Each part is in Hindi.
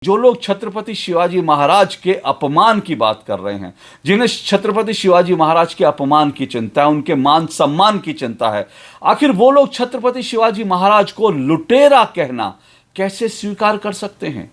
जो लोग छत्रपति शिवाजी महाराज के अपमान की बात कर रहे हैं, जिन्हें छत्रपति शिवाजी महाराज के अपमान की चिंता है, उनके मान सम्मान की चिंता है, आखिर वो लोग छत्रपति शिवाजी महाराज को लुटेरा कहना कैसे स्वीकार कर सकते हैं?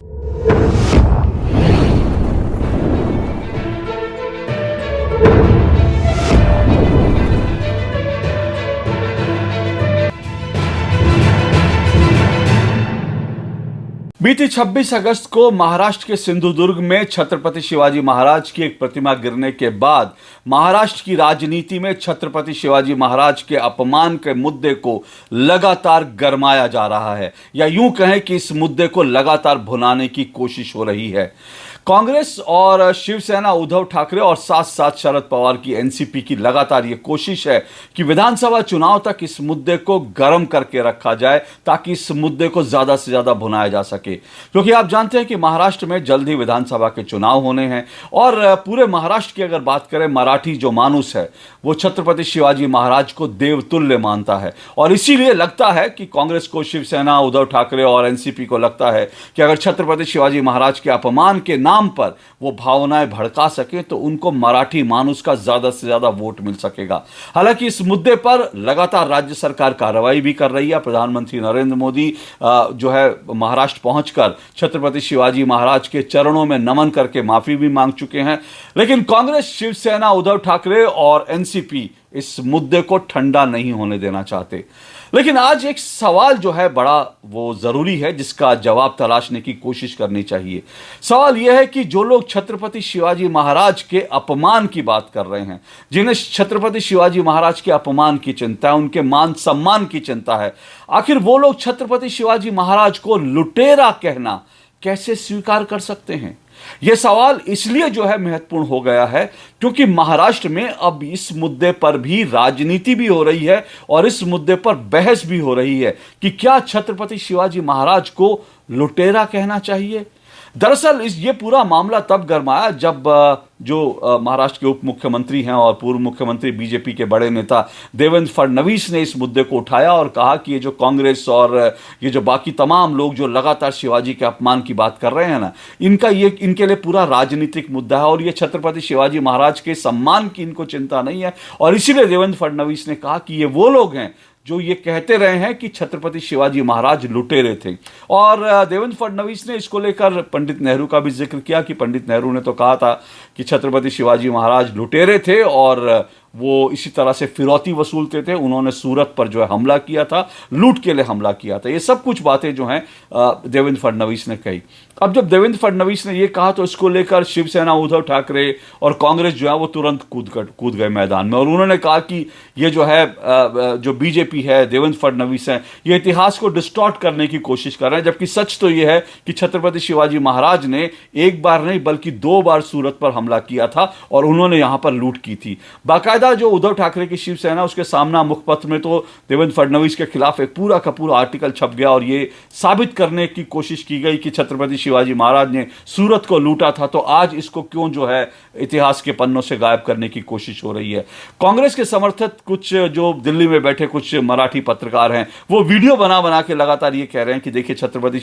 बीती 26 अगस्त को महाराष्ट्र के सिंधुदुर्ग में छत्रपति शिवाजी महाराज की एक प्रतिमा गिरने के बाद महाराष्ट्र की राजनीति में छत्रपति शिवाजी महाराज के अपमान के मुद्दे को लगातार गरमाया जा रहा है, या यूं कहें कि इस मुद्दे को लगातार भुनाने की कोशिश हो रही है। कांग्रेस और शिवसेना उद्धव ठाकरे और साथ साथ शरद पवार की एनसीपी की लगातार ये कोशिश है कि विधानसभा चुनाव तक इस मुद्दे को गर्म करके रखा जाए ताकि इस मुद्दे को ज्यादा से ज्यादा भुनाया जा सके, क्योंकि आप जानते हैं कि महाराष्ट्र में जल्द ही विधानसभा के चुनाव होने हैं और पूरे महाराष्ट्र की अगर बात करें, मराठी जो मानुस है वो छत्रपति शिवाजी महाराज को देवतुल्य मानता है। और इसीलिए लगता है कि कांग्रेस को, शिवसेना, उद्धव ठाकरे और एनसीपी को लगता है कि अगर छत्रपति शिवाजी महाराज के अपमान के नाम पर वो भावनाएं भड़का सके तो उनको मराठी मानुस का ज्यादा से ज्यादा वोट मिल सकेगा। हालांकि इस मुद्दे पर लगातार राज्य सरकार कार्रवाई भी कर रही है। प्रधानमंत्री नरेंद्र मोदी जो है महाराष्ट्र पहुंचकर छत्रपति शिवाजी महाराज के चरणों में नमन करके माफी भी मांग चुके हैं। लेकिन कांग्रेस, शिवसेना, उद्धव ठाकरे और एनसीपी इस मुद्दे को ठंडा नहीं होने देना चाहते। लेकिन आज एक सवाल जो है बड़ा वो जरूरी है, जिसका जवाब तलाशने की कोशिश करनी चाहिए। सवाल यह है कि जो लोग छत्रपति शिवाजी महाराज के अपमान की बात कर रहे हैं, जिन्हें छत्रपति शिवाजी महाराज के अपमान की चिंता है, उनके मान सम्मान की चिंता है, आखिर वो लोग छत्रपति शिवाजी महाराज को लुटेरा कहना कैसे स्वीकार कर सकते हैं? यह सवाल इसलिए जो है महत्वपूर्ण हो गया है क्योंकि महाराष्ट्र में अब इस मुद्दे पर भी राजनीति भी हो रही है और इस मुद्दे पर बहस भी हो रही है कि क्या छत्रपति शिवाजी महाराज को लुटेरा कहना चाहिए। दरअसल ये पूरा मामला तब गरमाया जब जो महाराष्ट्र के उप मुख्यमंत्री हैं और पूर्व मुख्यमंत्री बीजेपी के बड़े नेता देवेंद्र फडणवीस ने इस मुद्दे को उठाया और कहा कि ये जो कांग्रेस और ये जो बाकी तमाम लोग जो लगातार शिवाजी के अपमान की बात कर रहे हैं ना, इनके लिए पूरा राजनीतिक मुद्दा है और ये छत्रपति शिवाजी महाराज के सम्मान की इनको चिंता नहीं है। और इसीलिए देवेंद्र फडणवीस ने कहा कि ये वो लोग हैं जो ये कहते रहे हैं कि छत्रपति शिवाजी महाराज लुटेरे थे। और देवेंद्र फडणवीस ने इसको लेकर पंडित नेहरू का भी जिक्र किया कि पंडित नेहरू ने तो कहा था कि छत्रपति शिवाजी महाराज लुटेरे थे और वो इसी तरह से फिरौती वसूलते थे। उन्होंने सूरत पर जो है हमला किया था, लूट के लिए हमला किया था। ये सब कुछ बातें जो हैं देवेंद्र फडणवीस ने कही। अब जब देवेंद्र फडणवीस ने ये कहा तो इसको लेकर शिवसेना, उद्धव ठाकरे और कांग्रेस जो है वो तुरंत कूद गए मैदान में और उन्होंने कहा कि ये जो है जो बीजेपी है, देवेंद्र फडणवीस हैं, ये इतिहास को डिस्टॉर्ट करने की कोशिश कर रहे हैं। जबकि सच तो ये है कि छत्रपति शिवाजी महाराज ने एक बार नहीं बल्कि 2 बार सूरत पर हमला किया था और उन्होंने यहां पर लूट की थी। बाकायदा जो उद्धव ठाकरे की शिवसेना, उसके सामना मुखपत्र में तो देवेंद्र फडणवीस के खिलाफ एक पूरा का पूरा आर्टिकल छप गया और ये साबित करने की कोशिश की गई कि छत्रपति शिवाजी महाराज ने सूरत को लूटा था, तो आज इसको क्यों जो है इतिहास के पन्नों से गायब करने की कोशिश हो रही है। कांग्रेस के समर्थक कुछ जो दिल्ली में बैठे कुछ मराठी पत्रकार हैं, वो वीडियो बना बना के लगातार ये कह रहे हैं कि देखिए छत्रपति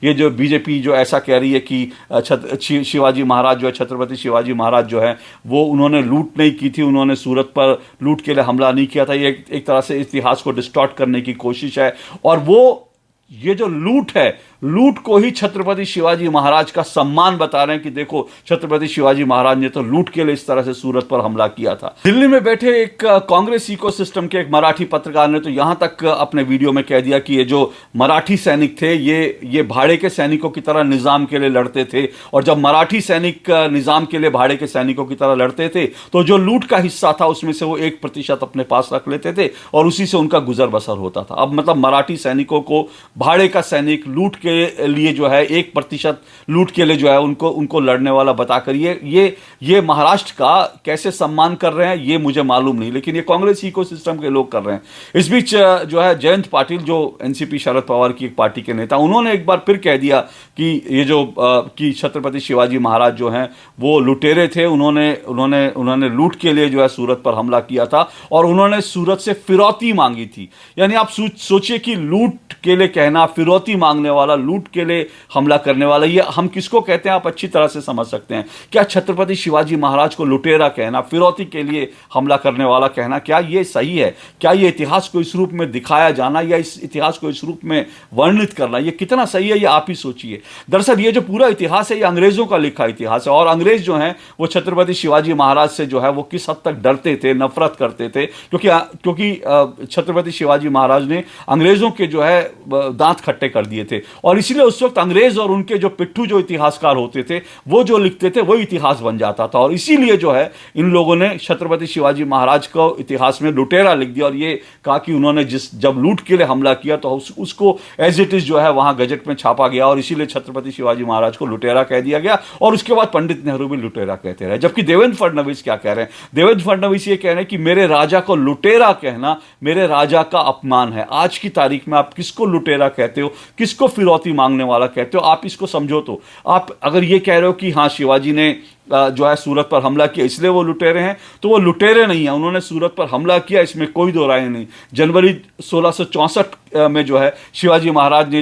ये जो बीजेपी जो ऐसा कह रही है कि शिवाजी महाराज जो है, छत्रपति शिवाजी महाराज जो है वो उन्होंने लूट नहीं की थी, उन्होंने सूरत पर लूट के लिए हमला नहीं किया था। ये एक तरह से इतिहास को डिस्टॉर्ट करने की कोशिश है और वो ये जो लूट है, लूट को ही छत्रपति शिवाजी महाराज का सम्मान बता रहे हैं कि देखो छत्रपति शिवाजी महाराज ने तो लूट के लिए इस तरह से सूरत पर हमला किया था। दिल्ली में बैठे एक कांग्रेस इकोसिस्टम के एक मराठी पत्रकार ने तो यहां तक अपने वीडियो में कह दिया कि ये जो मराठी सैनिक थे ये भाड़े के सैनिकों की तरह निजाम के लिए लड़ते थे और जब मराठी सैनिक निजाम के लिए भाड़े के सैनिकों की तरह लड़ते थे तो जो लूट का हिस्सा था उसमें से वो 1% अपने पास रख लेते थे और उसी से उनका गुजर बसर होता था। अब मतलब मराठी सैनिकों को भाड़े का सैनिक लूट के लिए जो है 1% लूट के लिए जो है उनको लड़ने वाला बताकर ये महाराष्ट्र का कैसे सम्मान कर रहे हैं ये मुझे मालूम नहीं, लेकिन ये कांग्रेस इकोसिस्टम के लोग कर रहे हैं। इस बीच जो है जयंत पाटिल जो एनसीपी शरद पवार की एक पार्टी के नेता, उन्होंने एक बार फिर कह दिया कि ये जो कि छत्रपति शिवाजी महाराज जो हैं वो लुटेरे थे, उन्होंने लूट के लिए जो है सूरत पर हमला किया था और उन्होंने सूरत से फिरौती मांगी थी। यानी आप सोचिए कि लूट के लिए कहना, फिरौती मांगने वाला लूट के लिए हमला करने वाला, ये हम किसको कहते हैं आप अच्छी तरह से समझ सकते हैं। क्या छत्रपति शिवाजी महाराज को लुटेरा कहना, फिरौती के लिए हमला करने वाला कहना, क्या ये सही है? क्या ये इतिहास को इस रूप में दिखाया जाना या इस इतिहास को इस रूप में वर्णित करना, ये कितना सही है, ये आप ही सोचिए। दरअसल ये जो पूरा इतिहास है ये अंग्रेजों का लिखा इतिहास है, और अंग्रेज जो हैं वो छत्रपति शिवाजी महाराज से जो है वो किस हद तक डरते थे, नफरत करते थे, क्योंकि छत्रपति शिवाजी महाराज ने अंग्रेजों के जो है दांत खट्टे कर दिए थे, और इसलिए उस वक्त अंग्रेज और उनके जो पिट्ठू जो इतिहासकार होते थे वो जो लिखते थे वो इतिहास बन जाता था, और इसीलिए जो है इन लोगों ने छत्रपति शिवाजी महाराज को इतिहास में लुटेरा लिख दिया, और ये कहा कि उन्होंने जब लूट के लिए हमला किया तो उसको एज इट इज जो है वहां गजट में छापा गया, और इसीलिए छत्रपति शिवाजी महाराज को लुटेरा कह दिया गया, और उसके बाद पंडित नेहरू भी लुटेरा कहते रहे। जबकि देवेंद्र फडणवीस क्या कह रहे हैं? देवेंद्र फडणवीस ये कह रहे हैं कि मेरे राजा को लुटेरा कहना मेरे राजा का अपमान है। आज की तारीख में आप किसको लुटेरा कहते हो, किसको फिरौती मांगने वाला कहते हो? आप इसको समझो। तो आप अगर ये कह रहे हो कि हाँ शिवाजी ने जो है सूरत पर हमला किया इसलिए वो लुटेरे हैं, तो वो लुटेरे नहीं है, उन्होंने सूरत पर हमला किया, इसमें कोई दो राय नहीं। जनवरी 1664 में जो है शिवाजी महाराज ने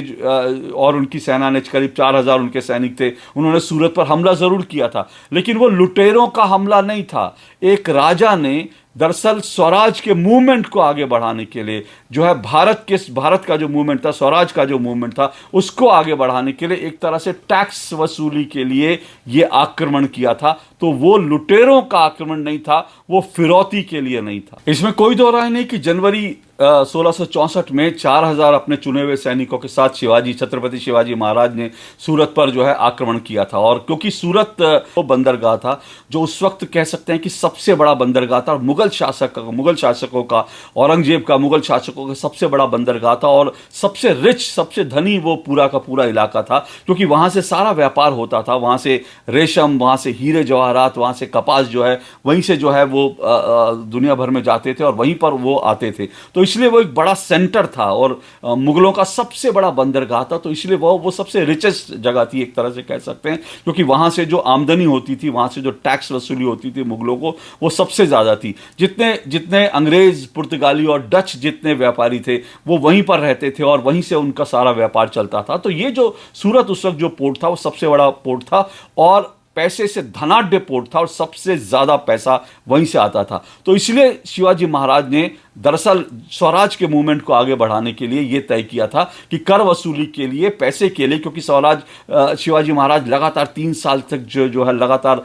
और उनकी सेना ने, करीब 4000 उनके सैनिक थे, उन्होंने सूरत पर हमला जरूर किया था, लेकिन वो लुटेरों का हमला नहीं था। एक राजा ने दरअसल स्वराज के मूवमेंट को आगे बढ़ाने के लिए जो है भारत का जो मूवमेंट था, स्वराज का जो मूवमेंट था, उसको आगे बढ़ाने के लिए एक तरह से टैक्स वसूली के लिए ये आक्रमण किया था। तो वो लुटेरों का आक्रमण नहीं था, वो फिरौती के लिए नहीं था। इसमें कोई दो राय नहीं कि जनवरी 1664 में 4000 अपने चुने हुए सैनिकों के साथ छत्रपति शिवाजी महाराज ने सूरत पर जो है आक्रमण किया था, और क्योंकि सूरत वो बंदरगाह था जो उस वक्त कह सकते हैं कि सबसे बड़ा बंदरगाह था, और मुगल शासकों का, औरंगजेब का, मुगल शासकों का सबसे बड़ा बंदरगाह था, और सबसे रिच, सबसे धनी वो पूरा का पूरा इलाका था, क्योंकि वहां से सारा व्यापार होता था, वहां से रेशम, वहां से हीरे जवाहरात, वहां से कपास जो है वहीं से जो है वो दुनिया भर में जाते थे और वहीं पर वो आते थे। तो इसलिए वो एक बड़ा सेंटर था और मुगलों का सबसे बड़ा बंदरगाह था, तो इसलिए वो सबसे रिचेस्ट जगह थी एक तरह से कह सकते हैं, क्योंकि वहां से जो आमदनी होती थी, वहां से जो टैक्स वसूली होती थी मुगलों को, वो सबसे ज्यादा थी। जितने अंग्रेज, पुर्तगाली और डच जितने व्यापारी थे वो वहीं पर रहते थे और वहीं से उनका सारा व्यापार चलता था। तो ये जो सूरत उस वक्त जो पोर्ट था वो सबसे बड़ा पोर्ट था और पैसे से धनाढ्य पोर्ट था, और सबसे ज्यादा पैसा वहीं से आता था। तो इसलिए शिवाजी महाराज ने दरअसल स्वराज के मूवमेंट को आगे बढ़ाने के लिए यह तय किया था कि कर वसूली के लिए, पैसे के लिए, क्योंकि शिवाजी महाराज लगातार 3 साल तक जो है लगातार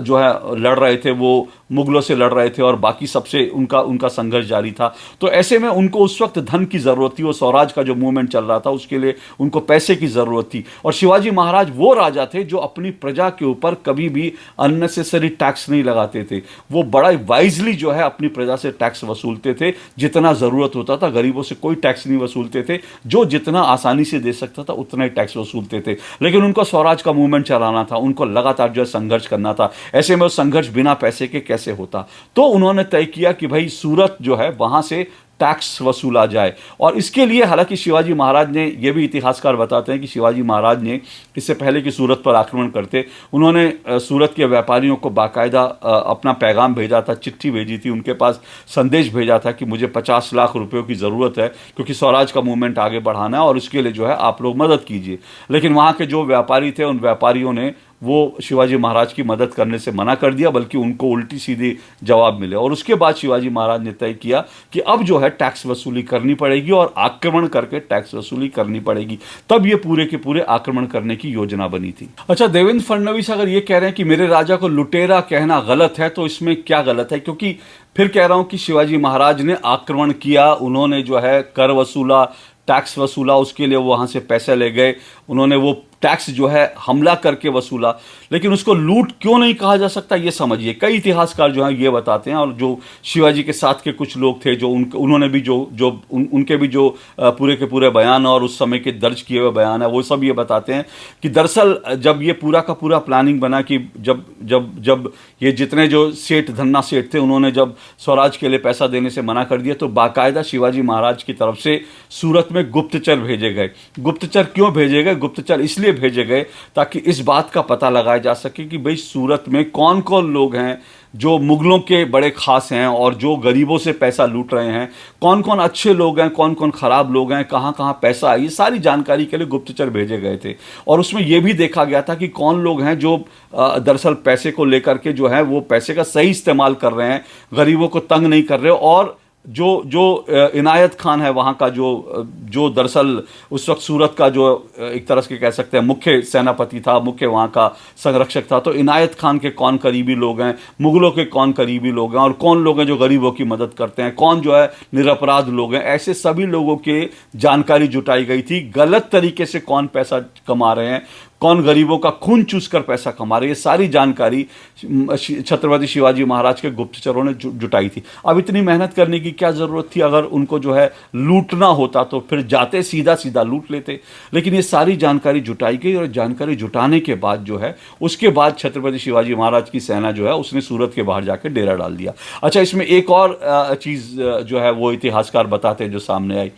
जो है लड़ रहे थे, वो मुगलों से लड़ रहे थे और बाकी सबसे उनका संघर्ष जारी था। तो ऐसे में उनको उस वक्त धन की जरूरत थी, वो स्वराज का जो मूवमेंट चल रहा था उसके लिए उनको पैसे की जरूरत थी। और शिवाजी महाराज वो राजा थे जो अपनी प्रजा के ऊपर कभी भी अननेसेसरी टैक्स नहीं लगाते थे, वो बड़ा वाइजली जो है अपनी प्रजा से टैक्स वसूलते थे, जितना जरूरत होता था। गरीबों से कोई टैक्स नहीं वसूलते थे, जो जितना आसानी से दे सकता था उतना ही टैक्स वसूलते थे। लेकिन उनको स्वराज का मूवमेंट चलाना था, उनको लगातार जो है संघर्ष करना था। ऐसे में वो संघर्ष बिना पैसे के कैसे होता? तो उन्होंने तय किया कि भाई सूरत जो है वहां से टैक्स वसूला जाए। और इसके लिए हालांकि शिवाजी महाराज ने, ये भी इतिहासकार बताते हैं कि शिवाजी महाराज ने इससे पहले कि सूरत पर आक्रमण करते, उन्होंने सूरत के व्यापारियों को बाकायदा अपना पैगाम भेजा था, चिट्ठी भेजी थी, उनके पास संदेश भेजा था कि मुझे 50 लाख रुपयों की ज़रूरत है, क्योंकि स्वराज का मूवमेंट आगे बढ़ाना है और उसके लिए जो है आप लोग मदद कीजिए। लेकिन वहाँ के जो व्यापारी थे, उन व्यापारियों ने वो शिवाजी महाराज की मदद करने से मना कर दिया, बल्कि उनको उल्टी सीधी जवाब मिले। और उसके बाद शिवाजी महाराज ने तय किया कि अब जो है टैक्स वसूली करनी पड़ेगी और आक्रमण करके टैक्स वसूली करनी पड़ेगी। तब ये पूरे के पूरे आक्रमण करने की योजना बनी थी। अच्छा, देवेंद्र फडणवीस अगर ये कह रहे हैं कि मेरे राजा को लुटेरा कहना गलत है, तो इसमें क्या गलत है? क्योंकि फिर कह रहा हूं कि शिवाजी महाराज ने आक्रमण किया, उन्होंने जो है कर वसूला, टैक्स वसूला, उसके लिए वो वहां से पैसे ले गए, उन्होंने वो टैक्स जो है हमला करके वसूला। लेकिन उसको लूट क्यों नहीं कहा जा सकता, ये समझिए। कई इतिहासकार जो हैं ये बताते हैं, और जो शिवाजी के साथ के कुछ लोग थे जो उन्होंने भी उनके भी जो पूरे के पूरे बयान और उस समय के दर्ज किए हुए बयान है, वो सब ये बताते हैं कि दरअसल जब ये पूरा का पूरा प्लानिंग बना कि जब ये जितने जो सेठ, धन्ना सेठ थे, उन्होंने जब स्वराज के लिए पैसा देने से मना कर दिया, तो बाकायदा शिवाजी महाराज की तरफ से सूरत में गुप्तचर भेजे गए। गुप्तचर क्यों भेजे गए? गुप्तचर इसलिए भेजे गए ताकि इस बात का पता लगाया जा सके कि भाई सूरत में कौन कौन लोग हैं जो मुगलों के बड़े खास हैं और जो गरीबों से पैसा लूट रहे हैं, कौन कौन अच्छे लोग हैं, कौन कौन खराब लोग हैं, कहाँ कहाँ पैसा है, ये सारी जानकारी के लिए गुप्तचर भेजे गए थे। और उसमें यह भी देखा गया था कि कौन लोग हैं जो दरअसल पैसे को लेकर के जो है वो पैसे का सही इस्तेमाल कर रहे हैं, गरीबों को तंग नहीं कर रहे, और जो जो इनायत खान है वहाँ का, जो दरअसल उस वक्त सूरत का जो एक तरह से कह सकते हैं मुख्य सेनापति था, मुख्य वहाँ का संरक्षक था, तो इनायत खान के कौन करीबी लोग हैं, मुगलों के कौन करीबी लोग हैं, और कौन लोग हैं जो गरीबों की मदद करते हैं, कौन जो है निरपराध लोग हैं, ऐसे सभी लोगों की जानकारी जुटाई गई थी। गलत तरीके से कौन पैसा कमा रहे हैं, कौन गरीबों का खून चूस कर पैसा कमा रहे हैं, ये सारी जानकारी छत्रपति शिवाजी महाराज के गुप्तचरों ने जुटाई थी। अब इतनी मेहनत करने की क्या जरूरत थी? अगर उनको जो है लूटना होता तो फिर जाते सीधा सीधा लूट लेते। लेकिन ये सारी जानकारी जुटाई गई, और जानकारी जुटाने के बाद जो है उसके बाद छत्रपति शिवाजी महाराज की सेना जो है उसने सूरत के बाहर जाकर डेरा डाल दिया। अच्छा, इसमें एक और चीज़ जो है वो इतिहासकार बताते हैं जो सामने आई।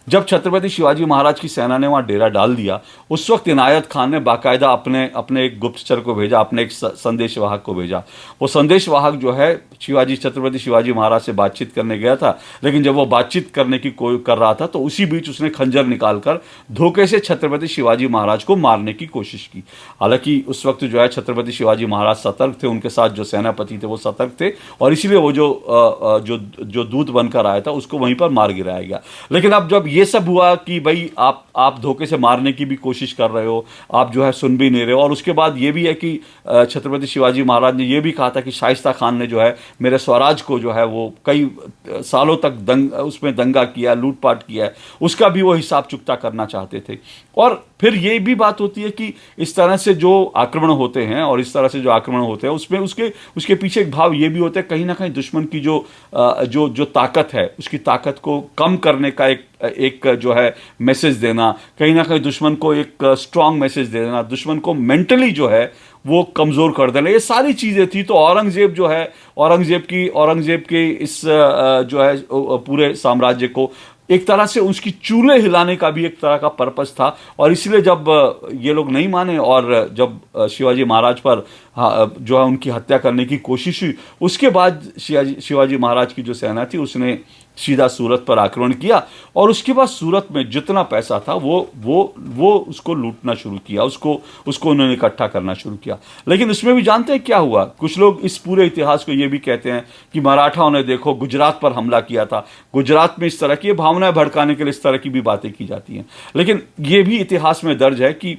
जब छत्रपति शिवाजी महाराज की सेना ने वहाँ डेरा डाल दिया, उस वक्त इनायत खान ने बाकायदा अपने एक गुप्तचर को भेजा, अपने एक संदेशवाहक को भेजा। वो संदेशवाहक जो है छत्रपति शिवाजी महाराज से बातचीत करने गया था, लेकिन जब वो बातचीत करने की कोई कर रहा था तो उसी बीच उसने खंजर निकालकर धोखे से छत्रपति शिवाजी महाराज को मारने की कोशिश की। हालांकि उस वक्त जो है छत्रपति शिवाजी महाराज सतर्क थे, उनके साथ जो सेनापति थे वो सतर्क थे, और इसीलिए वो जो दूत बनकर आया था उसको वहीं पर मार गिराया गया। लेकिन अब जब ये सब हुआ कि भाई आप धोखे से मारने की भी कोशिश कर रहे हो, आप जो है सुन भी नहीं रहे हो, और उसके बाद ये भी है कि छत्रपति शिवाजी महाराज ने ये भी कहा था कि शाइस्ता खान ने जो है मेरे स्वराज को जो है वो कई सालों तक उसमें दंगा किया, लूटपाट किया है, उसका भी वो हिसाब चुकता करना चाहते थे। और फिर ये भी बात होती है कि इस तरह से जो आक्रमण होते हैं, और इस तरह से जो आक्रमण होते हैं उसमें उसके पीछे एक भाव ये भी होता है, कहीं ना कहीं दुश्मन की जो ताकत है उसकी ताकत को कम करने का एक जो है मैसेज देना, कहीं ना कहीं दुश्मन को एक स्ट्रांग मैसेज दे देना, दुश्मन को मेंटली जो है वो कमज़ोर कर देना, ये सारी चीज़ें थी। तो औरंगज़ेब जो है, औरंगज़ेब के इस जो है पूरे साम्राज्य को एक तरह से उसकी चूल्हे हिलाने का भी एक तरह का पर्पस था। और इसलिए जब ये लोग नहीं माने और जब शिवाजी महाराज पर जो है उनकी हत्या करने की कोशिश हुई, उसके बाद शिवाजी महाराज की जो सेना थी उसने सीधा सूरत पर आक्रमण किया, और उसके बाद सूरत में जितना पैसा था वो उसको लूटना शुरू किया, उसको उन्होंने इकट्ठा करना शुरू किया। लेकिन उसमें भी जानते हैं क्या हुआ? कुछ लोग इस पूरे इतिहास को ये भी कहते हैं कि मराठाओं ने देखो गुजरात पर हमला किया था, गुजरात में इस तरह की भावनाएं भड़काने के लिए इस तरह की भी बातें की जाती हैं। लेकिन ये भी इतिहास में दर्ज है कि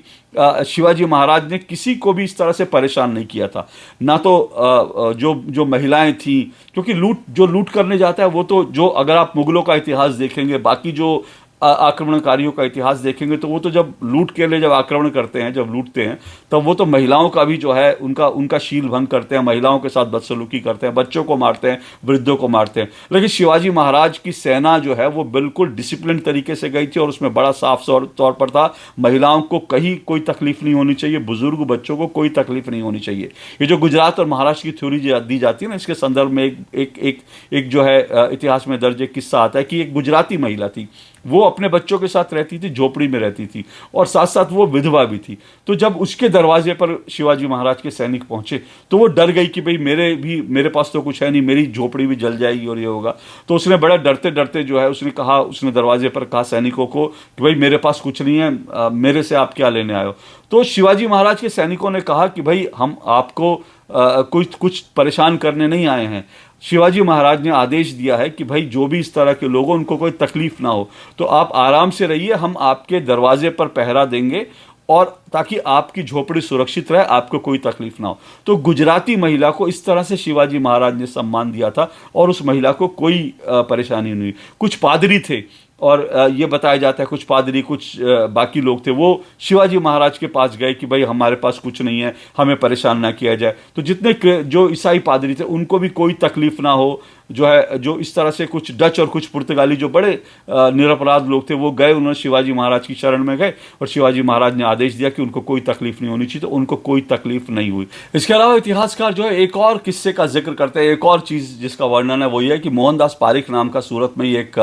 शिवाजी महाराज ने किसी को भी इस तरह से परेशान नहीं किया था, ना तो जो महिलाएं थी, क्योंकि लूट करने जाता है वो तो, जो अगर आप मुगलों का इतिहास देखेंगे, बाकी जो आक्रमणकारियों का इतिहास देखेंगे, तो वो तो जब लूट के लिए जब आक्रमण करते हैं, जब लूटते हैं, तब वो तो महिलाओं का भी जो है उनका शील भंग करते हैं, महिलाओं के साथ बदसलूकी करते हैं, बच्चों को मारते हैं, वृद्धों को मारते हैं। लेकिन शिवाजी महाराज की सेना जो है वो बिल्कुल डिसिप्लिन तरीके से गई थी, और उसमें बड़ा साफ तौर पर था महिलाओं को कहीं कोई तकलीफ नहीं होनी चाहिए, बुजुर्ग बच्चों को कोई तकलीफ नहीं होनी चाहिए। ये जो गुजरात और महाराष्ट्र की थ्योरी दी जाती है ना, इसके संदर्भ में एक जो है इतिहास में दर्ज एक किस्सा आता है कि एक गुजराती महिला थी, वो अपने बच्चों के साथ रहती थी, झोपड़ी में रहती थी, और साथ साथ वो विधवा भी थी। तो जब उसके दरवाजे पर शिवाजी महाराज के सैनिक पहुंचे तो वो डर गई कि भाई मेरे पास तो कुछ है नहीं, मेरी झोपड़ी भी जल जाएगी और ये होगा। तो उसने बड़ा डरते डरते जो है उसने दरवाजे पर कहा सैनिकों को कि भाई मेरे पास कुछ नहीं है, मेरे से आप क्या लेने आए हो? तो शिवाजी महाराज के सैनिकों ने कहा कि भाई हम आपको कुछ परेशान करने नहीं आए हैं। शिवाजी महाराज ने आदेश दिया है कि भाई जो भी इस तरह के लोगों, उनको कोई तकलीफ ना हो, तो आप आराम से रहिए, हम आपके दरवाजे पर पहरा देंगे, और ताकि आपकी झोपड़ी सुरक्षित रहे, आपको कोई तकलीफ ना हो। तो गुजराती महिला को इस तरह से शिवाजी महाराज ने सम्मान दिया था, और उस महिला को कोई परेशानी नहीं हुई। कुछ पादरी थे, और ये बताया जाता है कुछ पादरी, कुछ बाकी लोग थे, वो शिवाजी महाराज के पास गए कि भाई हमारे पास कुछ नहीं है, हमें परेशान ना किया जाए। तो जितने जो ईसाई पादरी थे उनको भी कोई तकलीफ ना हो, जो इस तरह से कुछ डच और कुछ पुर्तगाली जो बड़े निरपराध लोग थे वो गए, उन्होंने शिवाजी महाराज की शरण में गए, और शिवाजी महाराज ने आदेश दिया कि उनको कोई तकलीफ नहीं होनी चाहिए, तो उनको कोई तकलीफ नहीं हुई। इसके अलावा इतिहासकार जो है एक और किस्से का जिक्र करते हैं, एक और चीज़ जिसका वर्णन है वो ये है कि मोहनदास पारिक नाम का सूरत में ही एक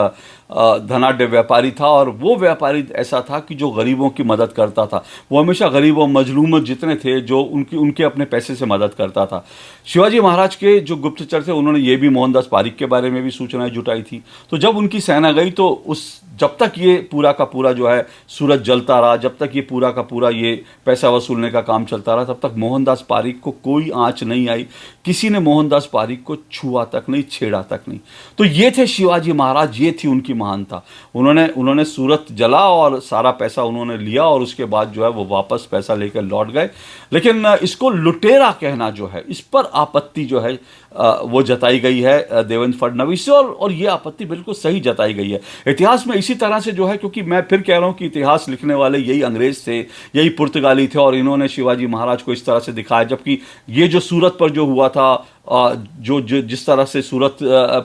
धनाढ्य व्यापारी था, और वो व्यापारी ऐसा था कि जो गरीबों की मदद करता था। वो हमेशा गरीबों मजलूम जितने थे जो उनके अपने पैसे से मदद करता था। शिवाजी महाराज के जो गुप्तचर थे उन्होंने ये भी मोहनदास पारिक के बारे में भी सूचनाएं जुटाई थी। तो जब उनकी सेना गई तो जब तक ये पूरा का पूरा जो है सूरज जलता रहा, जब तक ये पूरा का पूरा ये पैसा वसूलने का काम चलता रहा, तब तक मोहनदास पारिक को कोई आंच नहीं आई। किसी ने मोहनदास पारिक को छुआ तक नहीं, छेड़ा तक नहीं। तो ये थे शिवाजी महाराज, ये थी उनकी महानता। उन्होंने सूरत जला और सारा पैसा उन्होंने लिया, और उसके बाद जो है वो वापस पैसा लेकर लौट गए। लेकिन इसको लुटेरा कहना जो है, इस पर आपत्ति जो है वो जताई गई है देवेंद्र फडणवीस से, और ये आपत्ति बिल्कुल सही जताई गई है। इतिहास में इसी तरह से जो है, क्योंकि मैं फिर कह रहा हूं कि इतिहास लिखने वाले यही अंग्रेज थे, यही पुर्तगाली थे, और इन्होंने शिवाजी महाराज को इस तरह से दिखाया। जबकि ये जो सूरत पर जो हुआ था, जो जिस तरह से सूरत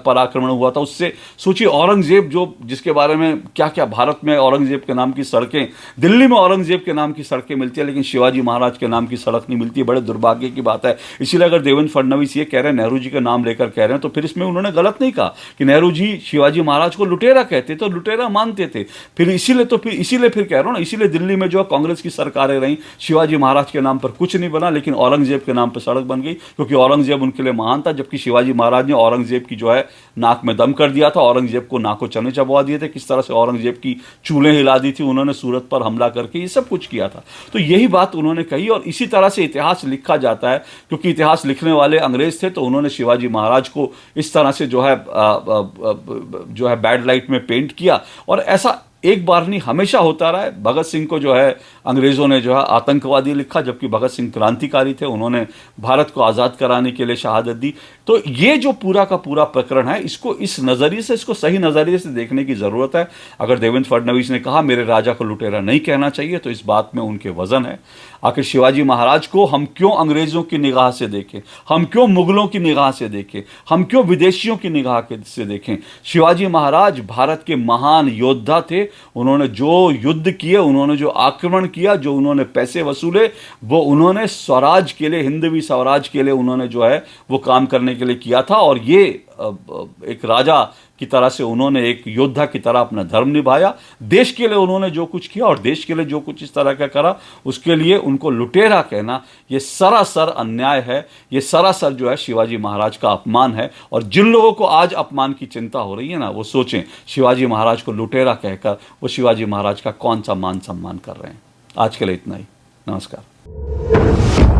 पर आक्रमण हुआ था, उससे सोचिए औरंगजेब जिसके बारे में क्या क्या, भारत में औरंगजेब के नाम की सड़कें, दिल्ली में औरंगजेब के नाम की सड़कें मिलती है, लेकिन शिवाजी महाराज के नाम की सड़क नहीं मिलती। बड़े दुर्भाग्य की बात है। इसीलिए अगर देवेंद्र फडणवीस ये कह रहे हैं नेहरू जी का नाम लेकर कह रहे हैं, तो फिर इसमें उन्होंने गलत नहीं कहा कि नेहरू जी शिवाजी महाराज को लुटेरा कहते, तो लुटेरा मानते थे। फिर इसीलिए फिर कह रहा हूं ना, इसीलिए दिल्ली में जो कांग्रेस की सरकारें रही, शिवाजी महाराज के नाम पर कुछ नहीं बना, लेकिन औरंगजेब के नाम पर सड़क बन गई, क्योंकि औरंगजेब उनके लिए महान था। जबकि शिवाजी महाराज ने औरंगजेब की जो है नाक में दम कर दिया था, औरंगजेब को नाक को चने चबवा दिए थे, किस तरह से औरंगजेब की चूल्हें हिला दी थी उन्होंने सूरत पर हमला करके, ये सब कुछ किया था। तो यही बात उन्होंने कही, और इसी तरह से इतिहास लिखा जाता है। क्योंकि इतिहास लिखने वाले अंग्रेज थे, तो उन्होंने शिवाजी महाराज को इस तरह से जो है बैड लाइट में पेंट किया। और ऐसा एक बार नहीं, हमेशा होता रहा है। भगत सिंह को जो है अंग्रेजों ने जो है आतंकवादी लिखा, जबकि भगत सिंह क्रांतिकारी थे, उन्होंने भारत को आज़ाद कराने के लिए शहादत दी। तो ये जो पूरा का पूरा प्रकरण है, इसको इस नज़रिए से, इसको सही नज़रिए से देखने की ज़रूरत है। अगर देवेंद्र फडणवीस ने कहा मेरे राजा को लुटेरा नहीं कहना चाहिए, तो इस बात में उनके वजन है। आखिर शिवाजी महाराज को हम क्यों अंग्रेजों की निगाह से देखें, हम क्यों मुगलों की निगाह से देखें, हम क्यों विदेशियों की निगाह से देखें? शिवाजी महाराज भारत के महान योद्धा थे। उन्होंने जो युद्ध किए, उन्होंने जो आक्रमण किया, जो उन्होंने पैसे वसूले, वो उन्होंने स्वराज के लिए, हिंदवी स्वराज के लिए उन्होंने जो है वो काम करने के लिए किया था। और ये एक राजा की तरह से उन्होंने, एक योद्धा की तरह अपना धर्म निभाया। देश के लिए उन्होंने जो कुछ किया, और देश के लिए जो कुछ इस तरह का करा, उसके लिए उनको लुटेरा कहना ये सरासर अन्याय है। ये सरासर जो है शिवाजी महाराज का अपमान है। और जिन लोगों को आज अपमान की चिंता हो रही है ना, वो सोचें शिवाजी महाराज को लुटेरा कहकर वो शिवाजी महाराज का कौन सा मान सम्मान कर रहे हैं। आज के लिए इतना ही। नमस्कार।